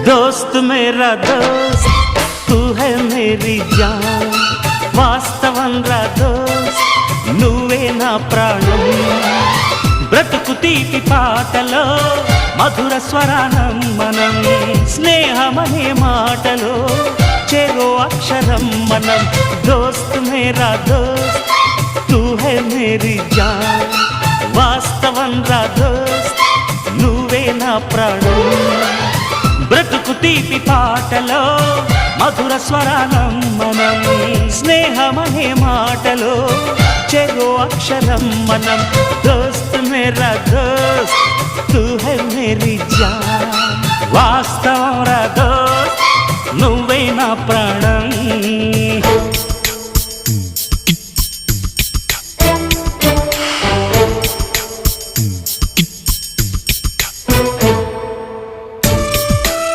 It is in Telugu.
दोस्त मेरा दोस्त तू है मेरी जान వాస్తవం రా దోస్త్ నువ్వే నా ప్రాణం బ్రతుకు తీపి పాటలో మధుర స్వరానం మనం స్నేహమనే మాటలో చెరో అక్షరం మనం దోస్త్ మేరా దోస్త్ తూ హై మేరీ జాన్ వాస్తవం రా దోస్త్ నువ్వే నా ప్రాణం బ్రతుకు తీపి పాటలో మధుర స్వరానం మనం స్నేహమనే మాటలో చెరో అక్షరం మనం దోస్త్ మేరా దోస్త్ తూ హై మేరీ జాన్ వాస్తవం రా దోస్త్ నువ్వే నా ప్రాణం